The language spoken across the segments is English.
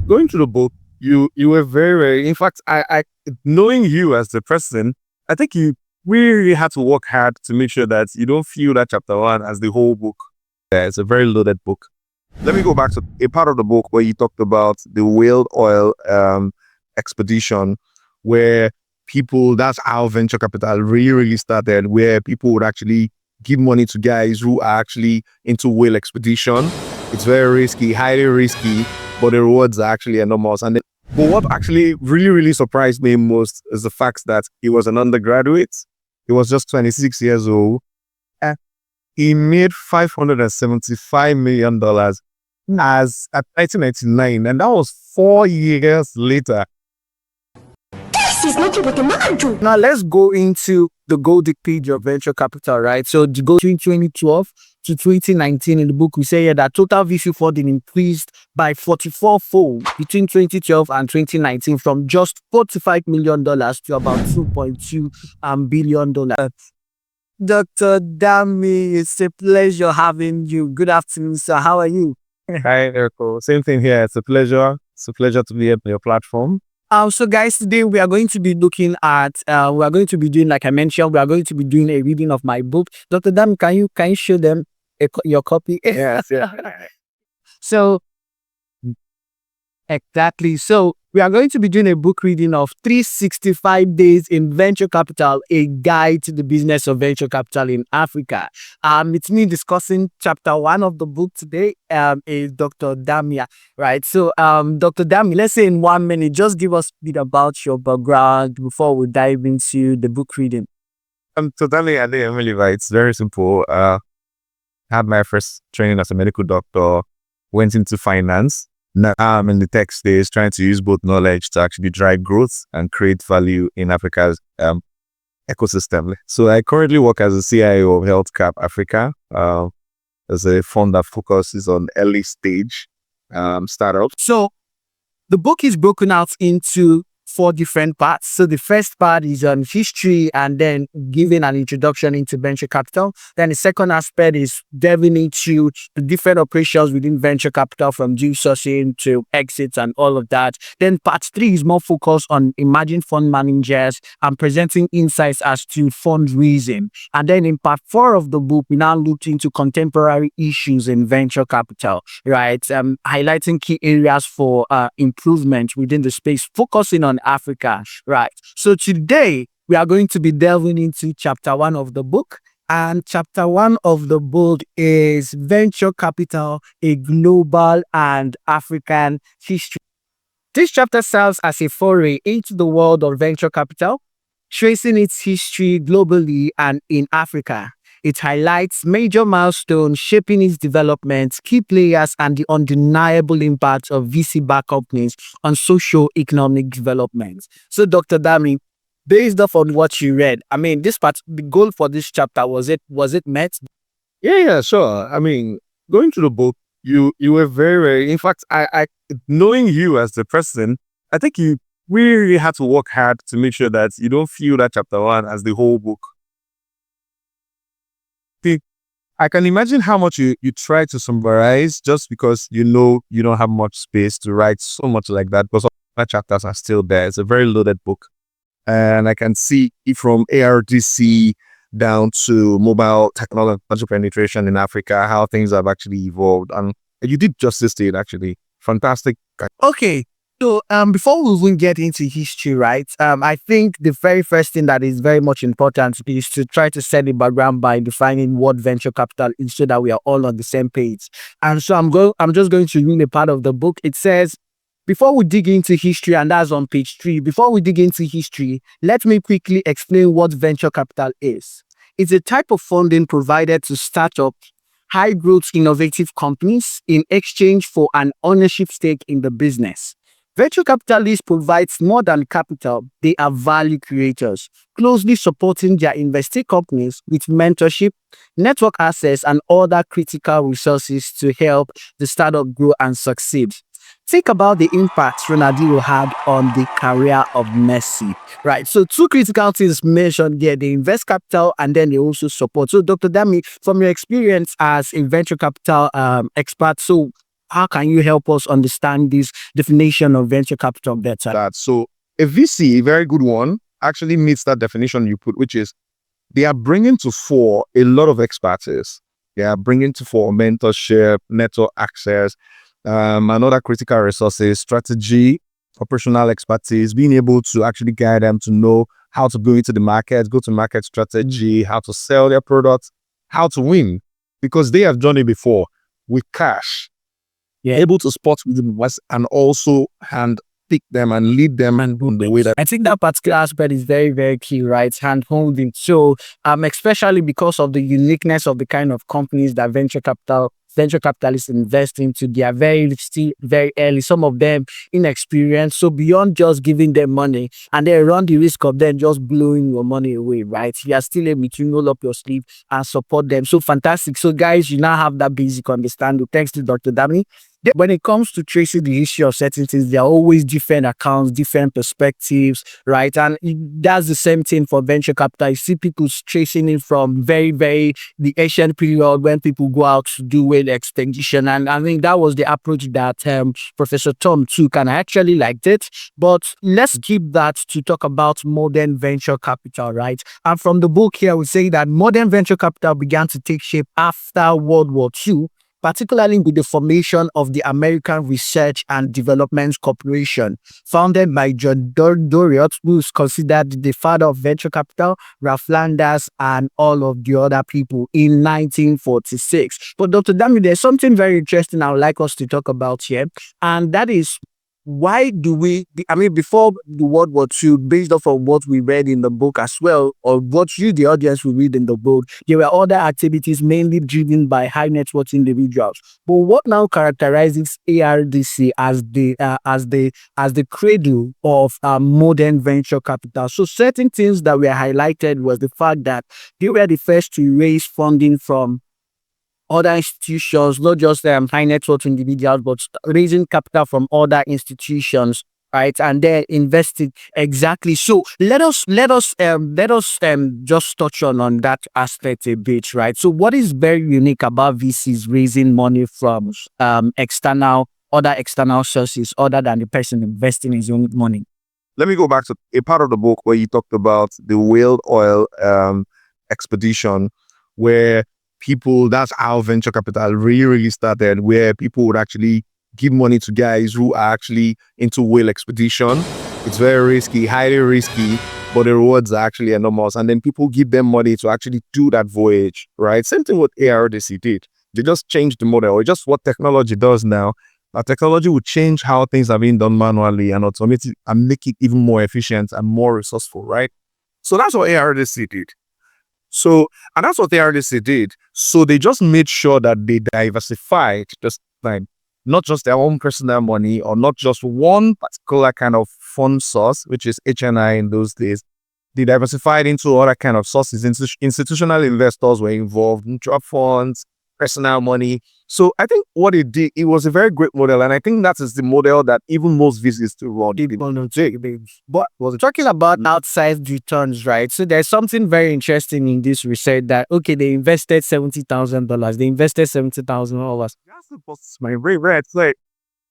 Going through the book, you were very. In fact, I knowing you as the person, I think you really had to work hard to make sure that you don't feel that chapter one as the whole book. Yeah, it's a very loaded book. Let me go back to a part of the book where you talked about the whale oil expedition, where that's how venture capital really started, where people would actually give money to guys who are actually into whale expedition. It's very risky, highly risky, but the rewards are actually enormous. But what actually really surprised me most is the fact that he was an undergraduate. He was just 26 years old. He made $575 million as at 1999, and that was 4 years later. This is not what a man do. Now let's go into the golden page of venture capital, right? So to go between 2012 to 2019 in the book, we say here that total VC funding increased by 44-fold between 2012 and 2019 from just $45 million to about $2.2 billion. Dr. Dami, it's a pleasure having you. Good afternoon, sir. How are you? Hi, Erico. Same thing here. It's a pleasure. It's a pleasure to be on your platform. So guys, today we are going to be looking at, we are going to be doing, like I mentioned, we are going to be doing a reading of my book. Dr. Dami, can you show them your copy? Yes, yeah. So, exactly. So, we are going to be doing a book reading of 365 Days in Venture Capital, a guide to the business of venture capital in Africa. It's me discussing chapter 1 of the book today, is Dr. Dami, right? So, Dr. Dami, let's say in 1 minute, just give us a bit about your background before we dive into the book reading. Dr. Dami Adeyemi Levites. It's very simple. Had my first training as a medical doctor, went into finance. Now I'm in the tech space, trying to use both knowledge to actually drive growth and create value in Africa's ecosystem. So I currently work as a CIO of HealthCap Africa, as a fund that focuses on early stage startups. So the book is broken out into 4 different parts. So the first part is on history and then giving an introduction into venture capital. Then the second aspect is delving into the different operations within venture capital, from deal sourcing to exits and all of that. Then part 3 is more focused on emerging fund managers and presenting insights as to fundraising. And then in part 4 of the book, we now looked into contemporary issues in venture capital, right? Highlighting key areas for improvement within the space, focusing on Africa, right? So today we are going to be delving into chapter 1 of the book, and chapter 1 of the book is Venture Capital, a Global and African History. This chapter serves as a foray into the world of venture capital, tracing its history globally and in Africa. It highlights major milestones shaping its development, key players, and the undeniable impact of VC-backed companies on socio-economic development. So, Dr. Dami, based off on what you read, this part, the goal for this chapter, was it met? Yeah, sure. Going through the book, you were very. In fact, I knowing you as the person, I think you really had to work hard to make sure that you don't feel that chapter 1 as the whole book. I can imagine how much you try to summarize, just because you don't have much space to write so much like that, because all the chapters are still there. It's a very loaded book. And I can see it from ARDC down to mobile technology penetration in Africa, how things have actually evolved. And you did justice to it, actually. Fantastic. Okay. So before we even get into history, right, I think the very first thing that is very much important is to try to set the background by defining what venture capital is, so that we are all on the same page. And so I'm just going to read a part of the book. It says, before we dig into history, and that's on page 3, before we dig into history, let me quickly explain what venture capital is. It's a type of funding provided to startup high-growth innovative companies in exchange for an ownership stake in the business. Venture capitalists provide more than capital. They are value creators, closely supporting their investee companies with mentorship, network access, and other critical resources to help the startup grow and succeed. Think about the impact Ronaldinho had on the career of Messi, right? So 2 critical things mentioned here: they invest capital and then they also support. So Dr. Dami, from your experience as a venture capital expert, so how can you help us understand this definition of venture capital better? So a VC, a very good one, actually meets that definition you put, which is they are bringing to fore a lot of expertise. They are bringing to fore mentorship, network access, and other critical resources, strategy, operational expertise, being able to actually guide them to know how to go into the market, go to market strategy, how to sell their products, how to win, because they have done it before with cash. Yeah. Able to spot with them and also hand pick them and lead them and in the way that I think that particular aspect is very, very key, right? Hand holding. So, especially because of the uniqueness of the kind of companies that venture capitalists invest into, they are still very early, some of them inexperienced. So beyond just giving them money and they run the risk of them just blowing your money away, right? You are still able to roll up your sleeve and support them. So fantastic. So guys, you now have that basic understanding. Thanks to Dr. Dami. When it comes to tracing the history of certain things, there are always different accounts, different perspectives, right? And that's the same thing for venture capital. You see people tracing it from very, very the ancient period when people go out to do whale expedition. And I think that was the approach that Professor Tom took, and I actually liked it. But let's keep that to talk about modern venture capital, right? And from the book here, we say that modern venture capital began to take shape after World War II, particularly with the formation of the American Research and Development Corporation, founded by John Doriot, who is considered the father of venture capital, Ralph Landers, and all of the other people in 1946. But Dr. Dami, there's something very interesting I would like us to talk about here, and that is, why do we, before the World War II, based off of what we read in the book as well, or what you, the audience, will read in the book, there were other activities mainly driven by high net worth individuals. But what now characterizes ARDC as the cradle of modern venture capital? So certain things that were highlighted was the fact that they were the first to raise funding from other institutions, not just high net worth individuals, but raising capital from other institutions, right? And they're invested exactly. So let us just touch on that aspect a bit, right? So what is very unique about VCs raising money from other external sources other than the person investing his own money? Let me go back to a part of the book where you talked about the whale oil expedition, where that's how venture capital really started, where people would actually give money to guys who are actually into whale expedition. It's very risky, highly risky, but the rewards are actually enormous. And then people give them money to actually do that voyage, right? Same thing what ARDC did. They just changed the model. It's just what technology does now. Our technology will change how things are being done manually and automate it and make it even more efficient and more resourceful, right? So that's what ARDC did. So, and that's what the RDC did. So they just made sure that they diversified, just like not just their own personal money or not just one particular kind of fund source, which is HNI in those days. They diversified into other kind of sources. Institutional investors were involved, mutual funds, personal money. So I think what it did, it was a very great model. And I think that is the model that even most VCs still run. But was talking about outsized returns, right? So there's something very interesting in this research that, okay, they invested $70,000. They invested $70,000. That's my rate. It's like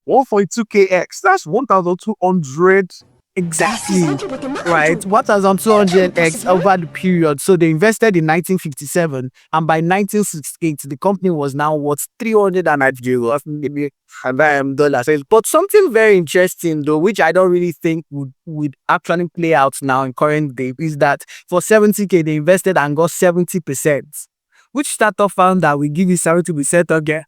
1.2kx. That's 1,200. Exactly. Right. 1,200x over the period. So they invested in 1957, and by 1968, the company was now worth $390 But something very interesting, though, which I don't really think would actually play out now in current day, is that for 70k they invested and got 70%. Which startup founder will give you 70% again?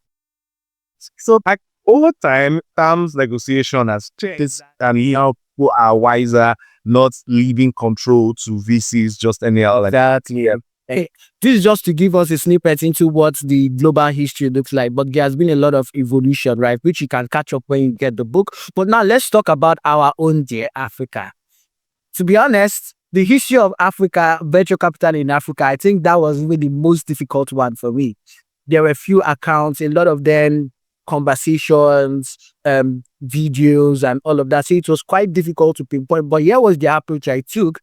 So over time, terms negotiation has changed, and people are wiser, not leaving control to VCs just anyhow like that. Yeah. Hey, this is just to give us a snippet into what the global history looks like, but there has been a lot of evolution, right, which you can catch up when you get the book. But now let's talk about our own dear Africa. To be honest, the history of Africa, venture capital in Africa, I think that was really the most difficult one for me. There were a few accounts, a lot of them conversations, videos, and all of that. So it was quite difficult to pinpoint, but here was the approach I took.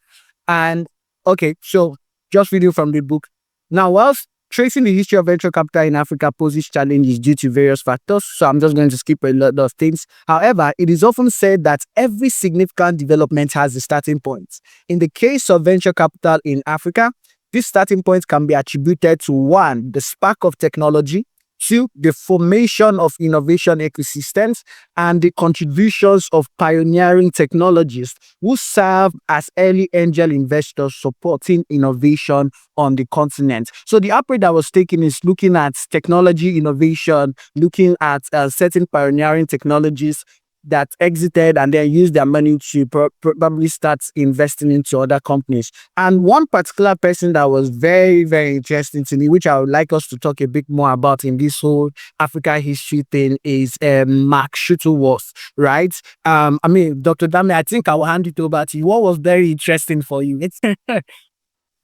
And okay, so just reading from the book. Now, whilst tracing the history of venture capital in Africa poses challenges due to various factors. So I'm just going to skip a lot of things. However, it is often said that every significant development has a starting point. In the case of venture capital in Africa, this starting point can be attributed to one, the spark of technology, two, the formation of innovation ecosystems, and the contributions of pioneering technologists who serve as early angel investors supporting innovation on the continent. So the approach that was taken is looking at technology innovation, looking at certain pioneering technologies that exited and then used their money to probably start investing into other companies. And one particular person that was very, very interesting to me, which I would like us to talk a bit more about in this whole Africa history thing, is Mark Shuttleworth, right? Dr. Dami, I think I will hand it over to you. What was very interesting for you?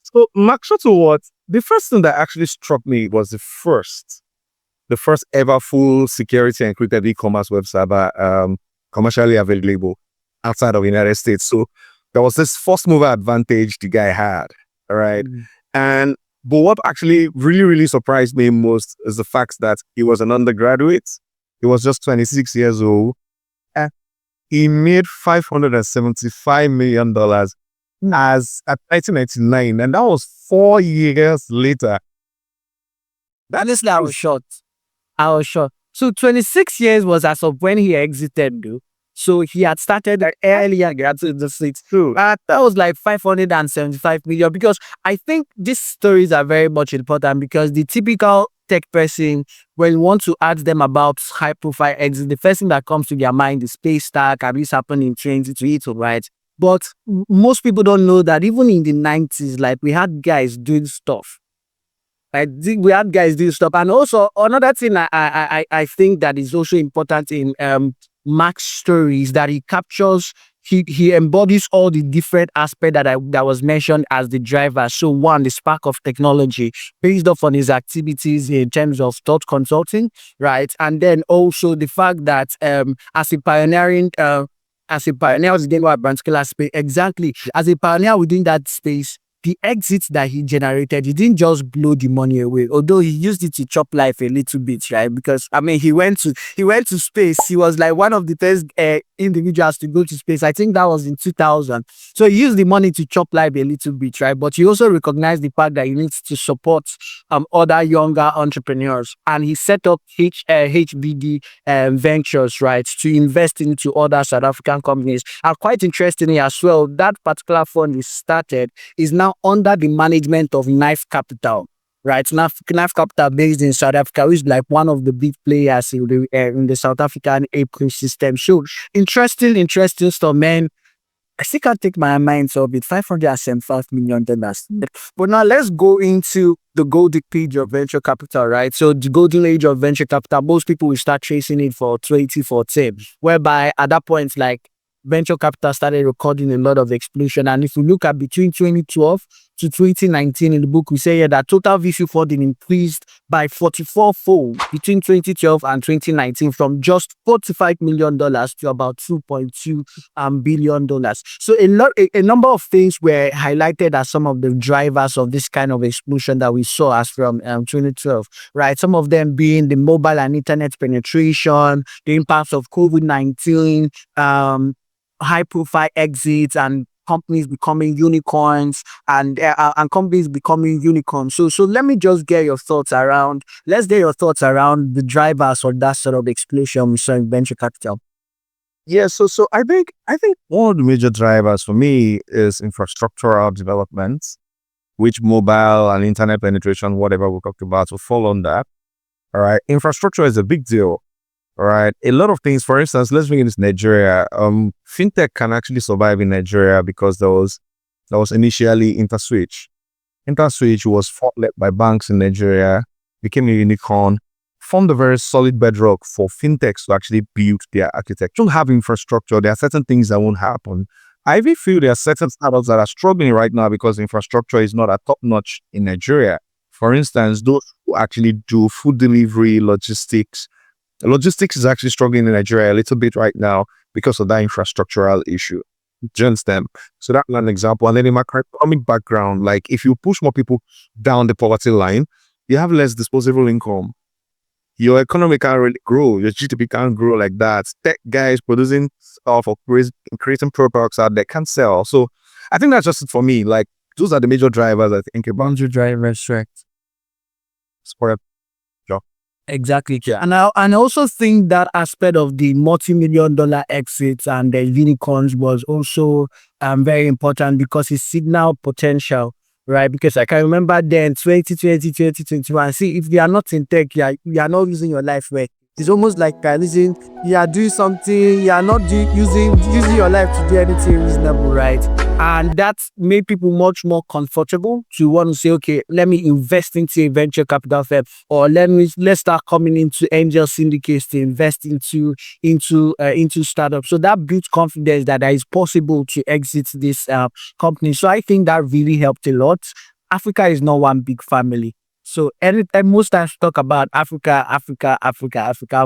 So Mark Shuttleworth, the first thing that actually struck me was the first ever full security encrypted e-commerce web server commercially available outside of the United States. So there was this first mover advantage the guy had, all right? But what actually really, really surprised me most is the fact that he was an undergraduate. He was just 26 years old. And he made $575 million as at 1999. And that was 4 years later. Honestly, I was shocked. So 26 years was as of when he exited, though. So he had started earlier graduate the States too. That was like 575 million, because I think these stories are very much important, because the typical tech person, when you want to ask them about high profile exit, the first thing that comes to their mind is space stack, and this happened in 2022, right? But most people don't know that even in the 90s, like, we had guys doing stuff. We had guys doing stuff. And also another thing I think that is also important in Mark's story is that he captures, he embodies all the different aspects that was mentioned as the driver. So one, the spark of technology based off on his activities in terms of thought consulting, right? And then also the fact that as a pioneer within what particular space, exactly, as a pioneer within that space, the exits that he generated, he didn't just blow the money away, although he used it to chop life a little bit, right? Because he went to space. He was like one of the first individuals to go to space. I think that was in 2000. So he used the money to chop life a little bit, right? But he also recognized the fact that he needs to support other younger entrepreneurs, and he set up HBD Ventures, right, to invest into other South African companies. And quite interestingly as well, that particular fund he started is now under the management of Knife Capital, right? Knife Capital, based in South Africa, which is like one of the big players in the South African ecosystem. So interesting stuff, man. I still can't take my mind off it. $575 million. But now let's go into the golden age of venture capital, right? So the golden age of venture capital, most people will start tracing it for 2014, whereby at that point, like, venture capital started recording a lot of explosion. And if you look at between 2012 to 2019 in the book, we say here that total VC funding increased by 44-fold between 2012 and 2019, from just $45 million to about $2.2 billion. So a number of things were highlighted as some of the drivers of this kind of explosion that we saw as from 2012, right? Some of them being the mobile and internet penetration, the impacts of COVID-19, high-profile exits, and companies becoming unicorns, and companies becoming unicorns. So let me just get your thoughts around. Let's get your thoughts around the drivers of that sort of explosion we saw in venture capital. Yeah, so I think one of the major drivers for me is infrastructural development, which mobile and internet penetration, whatever we talked about, will fall on that. All right, infrastructure is a big deal. All right. A lot of things, for instance, let's bring in this Nigeria. Fintech can actually survive in Nigeria because there was initially InterSwitch. InterSwitch was fought-led by banks in Nigeria, became a unicorn, formed a very solid bedrock for fintechs to actually build their architecture. Don't have infrastructure. There are certain things that won't happen. I even feel there are certain startups that are struggling right now because infrastructure is not at top-notch in Nigeria. For instance, those who actually do food delivery, logistics. Logistics is actually struggling in Nigeria a little bit right now because of that infrastructural issue. Do you understand? So that's an example. And then in my economic background, like, if you push more people down the poverty line, you have less disposable income. Your economy can't really grow. Your GDP can't grow like that. Tech guys producing stuff or creating products out there can't sell. So I think that's just it for me. Like, those are the major drivers I think about. Boundary drivers, right? Sport. Exactly. Yeah. And I also think that aspect of the multi-million-dollar exits and the unicorns was also very important because it signaled potential, right? Because I can remember then 2020, 2021. See, if you are not in tech, you are not using your life well. It's almost like you are doing something, you are not using your life to do anything reasonable, right? And that made people much more comfortable to want to say, okay, let me invest into a venture capital firm, or let's start coming into angel syndicates to invest into startups. So that built confidence that it is possible to exit this company. So I think that really helped a lot. Africa is not one big family. So anytime most times we talk about Africa,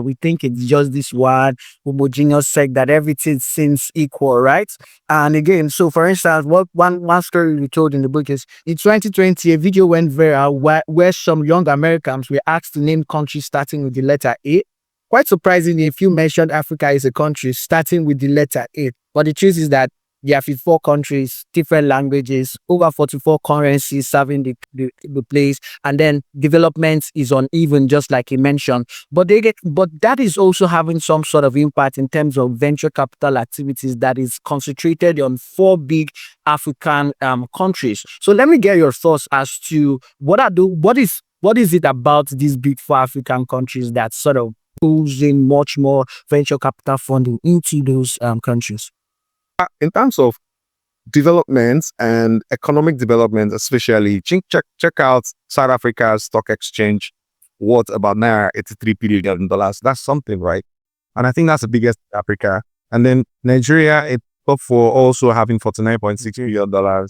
we think it's just this one homogeneous sect that everything seems equal, right? And again, so for instance, one story we told in the book is in 2020, a video went viral where some young Americans were asked to name countries starting with the letter A. Quite surprisingly, if you mentioned Africa as a country starting with the letter A, but the truth is that there are 54 countries, different languages, over 44 currencies serving the place, and then development is uneven, just like he mentioned. But that is also having some sort of impact in terms of venture capital activities that is concentrated on 4 big African countries. So let me get your thoughts as to what is it about these big 4 African countries that sort of pulls in much more venture capital funding into those countries. In terms of development and economic development, especially, check out South Africa's stock exchange worth about Naira $83 billion. That's something, right? And I think that's the biggest in Africa. And then Nigeria, it's up for also having $49.6 billion.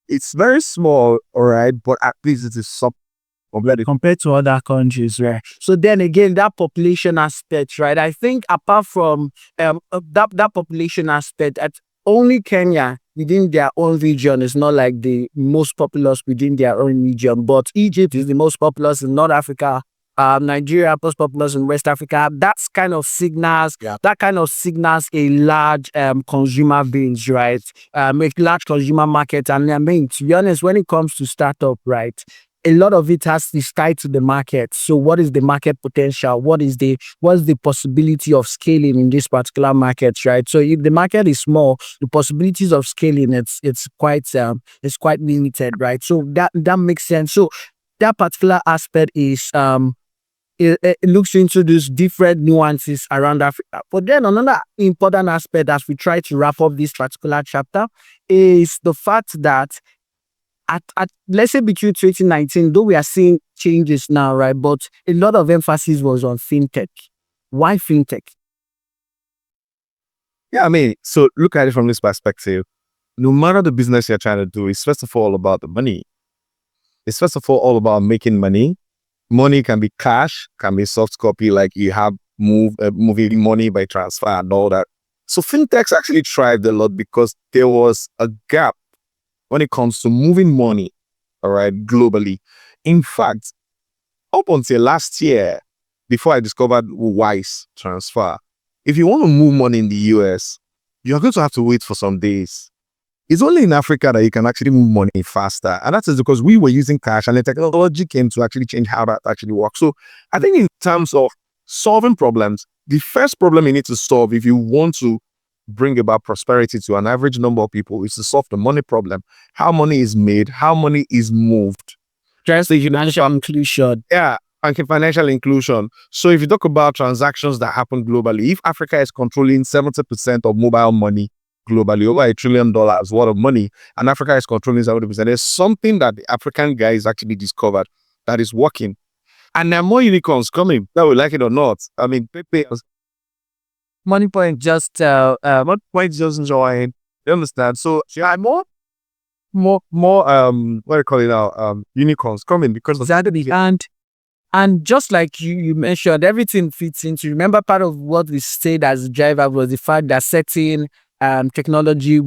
It's very small, all right, but at least it is something compared to other countries, right? So then again, that population aspect, right? I think apart from that population aspect, only Kenya within their own region is not like the most populous within their own region, but Egypt is the most populous in North Africa. Nigeria most populous in West Africa. That kind of signals a large consumer base, right? A large consumer market. And I mean, to be honest, when it comes to startup, right, a lot of it is tied to the market. So what is the market potential? What's the possibility of scaling in this particular market, right? So if the market is small, the possibilities of scaling it's quite limited, right? So that makes sense. So that particular aspect is it looks into these different nuances around Africa. But then another important aspect as we try to wrap up this particular chapter is the fact that at let's say between 2019, though we are seeing changes now, right? But a lot of emphasis was on fintech. Why fintech? Yeah, I mean, so look at it from this perspective. No matter the business you're trying to do, it's first of all about the money. It's first of all about making money. Money can be cash, can be soft copy, like you have moving money by transfer and all that. So fintechs actually thrived a lot because there was a gap when it comes to moving money, all right, globally. In fact, up until last year, before I discovered Wise Transfer, if you want to move money in the US, you're going to have to wait for some days. It's only in Africa that you can actually move money faster. And that is because we were using cash and the technology came to actually change how that actually works. So I think in terms of solving problems, the first problem you need to solve if you want to bring about prosperity to an average number of people is to solve the money problem. How money is made, how money is moved. Just the financial inclusion. Yeah, and financial inclusion. So if you talk about transactions that happen globally, if Africa is controlling 70% of mobile money globally, over $1 trillion worth of money, and Africa is controlling 70%, there's something that the African guys actually discovered that is working. And there are more unicorns coming, whether we like it or not. I mean, Money Point just enjoying. You understand? So yeah, more what do you call it now? Unicorns coming because exactly. And just like you mentioned, everything fits into. Remember, part of what we said as a driver was the fact that certain technology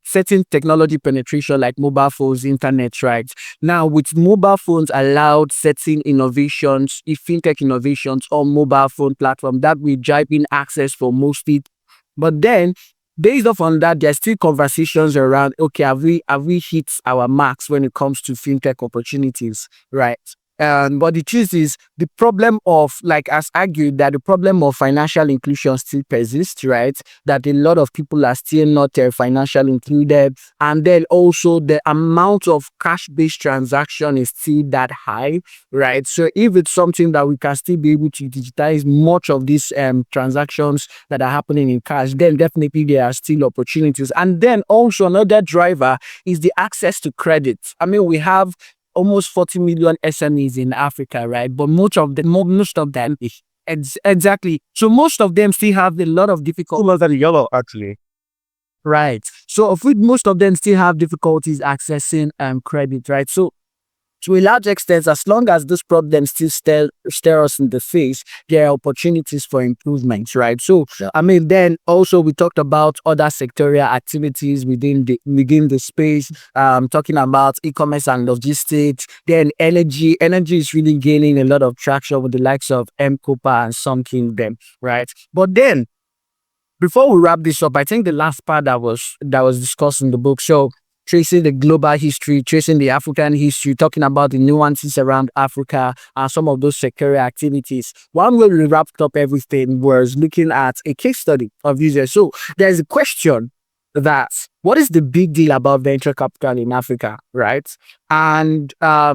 certain technology penetration like mobile phones, internet, right? Now, with mobile phones allowed certain innovations, fintech innovations on mobile phone platform that will drive in access for most people. But then, based off on that, there's still conversations around, okay, have we hit our marks when it comes to fintech opportunities, right? But the truth is, the problem of, like, as argued, that the problem of financial inclusion still persists, right? That a lot of people are still not financially included. And then also the amount of cash-based transaction is still that high, right? So if it's something that we can still be able to digitize much of these transactions that are happening in cash, then definitely there are still opportunities. And then also another driver is the access to credit. I mean, we have almost 40 million SMEs in Africa, right? But most of them, exactly. So most of them still have a lot of difficulty. Colors are yellow, actually. Right. So of which most of them still have difficulties accessing credit, right? So to a large extent, as long as those problems still stare us in the face, there are opportunities for improvement, right? So, I mean, then also we talked about other sectorial activities within the space, talking about e-commerce and logistics. Then energy is really gaining a lot of traction with the likes of M-Copa and some Kingdom, right? But then, before we wrap this up, I think the last part that was discussed in the book, so tracing the global history, tracing the African history, talking about the nuances around Africa and some of those sectorial activities. One way we wrapped up everything was looking at a case study of users. So there's a question that, what is the big deal about venture capital in Africa, right? And I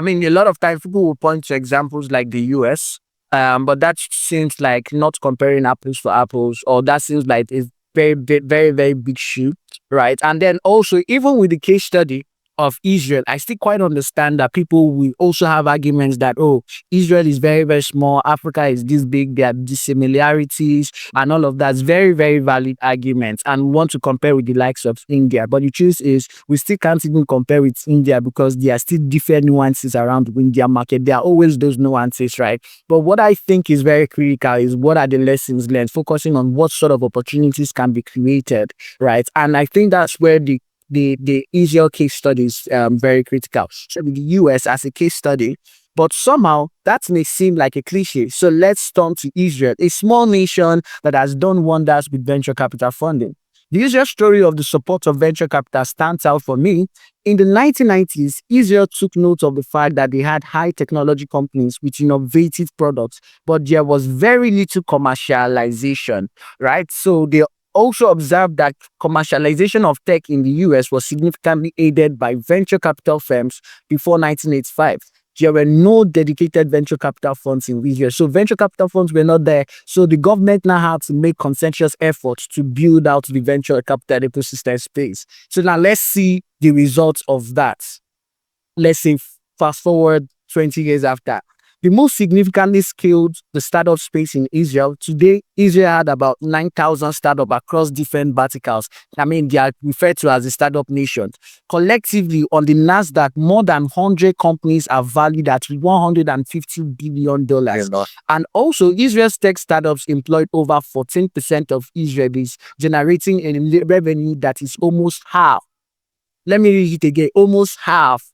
mean, a lot of times people will point to examples like the US, but that seems like not comparing apples to apples, or that seems like it's very, very, very, very big shoe, right? And then also, even with the case study of Israel, I still quite understand that people will also have arguments that, oh, Israel is very, very small, Africa is this big, there are dissimilarities, and all of that's very, very valid arguments, and want to compare with the likes of India. But the truth is, we still can't even compare with India because there are still different nuances around the India market. There are always those nuances, right? But what I think is very critical is, what are the lessons learned, focusing on what sort of opportunities can be created, right? And I think that's where the Israel case study is very critical. So the US as a case study, but somehow that may seem like a cliche. So let's turn to Israel, a small nation that has done wonders with venture capital funding. The Israel story of the support of venture capital stands out for me. In the 1990s, Israel took note of the fact that they had high technology companies with innovative products, but there was very little commercialization, right? So they also observed that commercialization of tech in the US was significantly aided by venture capital firms before 1985. There were no dedicated venture capital funds in Israel. So venture capital funds were not there. So the government now had to make conscientious efforts to build out the venture capital ecosystem space. So now let's see the results of that. Let's say fast forward 20 years after. The most significantly scaled the startup space in Israel. Today, Israel had about 9,000 startups across different verticals. I mean, they are referred to as a startup nation. Collectively, on the NASDAQ, more than 100 companies are valued at $150 billion. Yes, and also, Israel's tech startups employed over 14% of Israelis, generating a revenue that is almost half. Let me read it again, almost half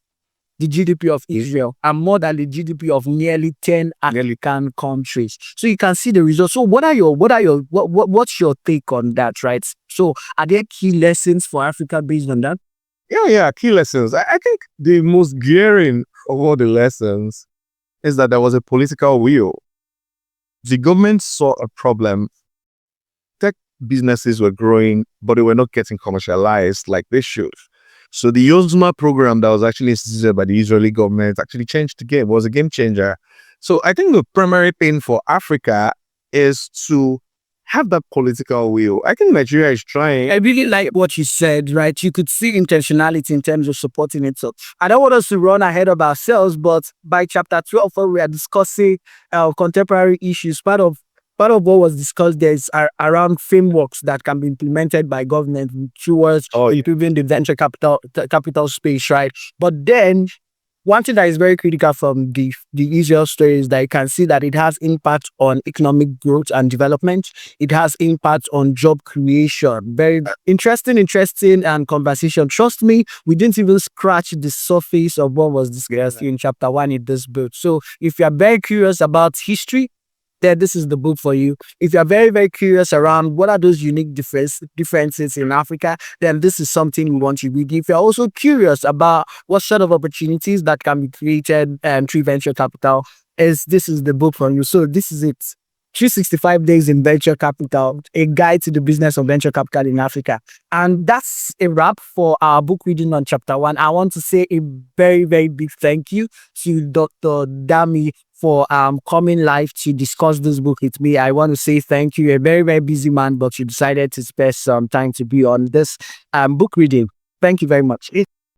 the GDP of Israel, and more than the GDP of nearly 10 African countries. So you can see the results. So what's your take on that, right? So are there key lessons for Africa based on that? Yeah, key lessons. I think the most glaring of all the lessons is that there was a political will. The government saw a problem. Tech businesses were growing, but they were not getting commercialized like they should. So the Yozma program that was actually instituted by the Israeli government actually changed the game, was a game changer. So I think the primary thing for Africa is to have that political will. I think Nigeria is trying. I really like what you said, right? You could see intentionality in terms of supporting it. So I don't want us to run ahead of ourselves, but by chapter 12, we are discussing contemporary issues. Part of what was discussed there is around frameworks that can be implemented by government towards improving the venture capital space, right? But then one thing that is very critical from the Israel story is that you can see that it has impact on economic growth and development. It has impact on job creation. Very interesting and conversation. Trust me, we didn't even scratch the surface of what was discussed in chapter 1 in this book. So if you are very curious about history, then this is the book for you. If you're very, very curious around what are those unique differences in Africa, then this is something we want you to read. If you're also curious about what sort of opportunities that can be created through venture capital, this is the book for you. So this is it. 365 days in venture capital, a guide to the business of venture capital in Africa. And that's a wrap for our book reading on chapter 1. I want to say a very, very big thank you to Dr. Dami for coming live to discuss this book with me. I want to say thank you. A very, very busy man, but you decided to spare some time to be on this book reading. Thank you very much.